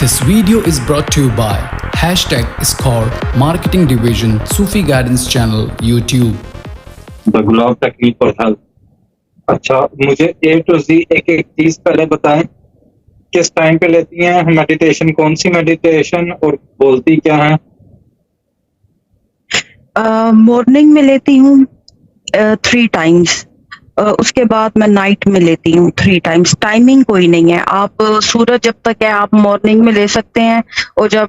This video is brought to you by #Score Marketing Division Sufi Guidance Channel YouTube. The gulab technique और health. अच्छा, मुझे A to Z एक एक चीज पहले बताएं। किस टाइम पे लेती हैं मेडिटेशन, कौन सी मेडिटेशन और बोलती क्या है? मॉर्निंग में लेती हूँ 3 टाइम्स। उसके बाद मैं नाइट में लेती हूँ 3 टाइम्स। टाइमिंग कोई नहीं है, आप सूरज जब तक है आप मॉर्निंग में ले सकते हैं, और जब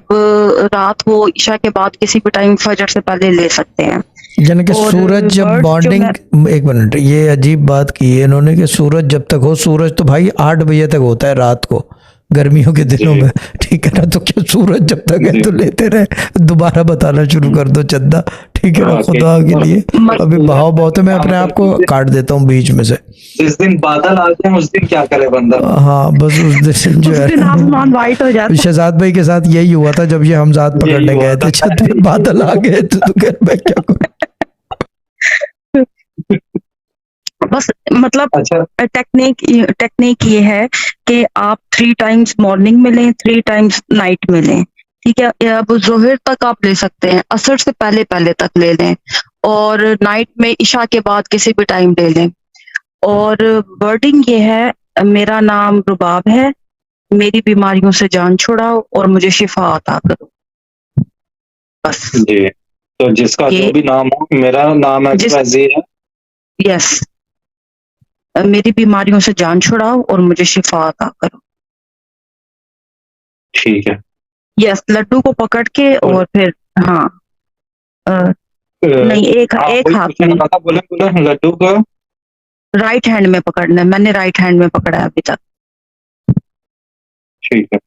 रात हो ईशा के बाद किसी भी टाइम फजर से पहले ले सकते हैं। यानी कि सूरज जब मॉर्निंग, एक मिनट, ये अजीब बात की है इन्होंने कि सूरज जब तक हो। सूरज तो भाई 8 बजे तक होता है रात को, गर्मियों के दिनों में, ठीक है ना। तो क्या सूरज जब तक है तो लेते रहे। दोबारा बताना शुरू कर दो चंदा, ठीक है ना, खुदा के लिए। अभी बहाव बहुत है, मैं अपने आप को काट देता हूँ बीच में से। जिस दिन बादल आ जाए उस दिन क्या करे बंदा? हाँ, बस उस दिन जो है आसमान वाइट हो जाता है। शहजाद भाई के साथ यही हुआ था जब ये हमजाद पकड़ने गए थे, छत पे बादल आ गए तो मैं क्या करूं। बस मतलब अच्छा, टेक्निक ये है कि आप 3 टाइम्स मॉर्निंग में लें, 3 टाइम्स नाइट में लें, ठीक है। अब जोहर तक आप ले सकते हैं, असर से पहले तक ले लें, और नाइट में इशा के बाद किसी भी टाइम ले लें। और वर्डिंग ये है, मेरा नाम रुबाब है, मेरी बीमारियों से जान छुड़ाओ और मुझे शिफा अता करो। बस जी। तो जिसका जो भी नाम हो, मेरा नाम है यस, मेरी बीमारियों से जान छुड़ाओ और मुझे शिफा अता करो। ठीक है। यस, लड्डू को पकड़ के और फिर हाँ नहीं, एक हाथ में, बोले लड्डू को राइट हैंड में पकड़ना है। मैंने राइट हैंड में पकड़ा है अभी तक। ठीक है।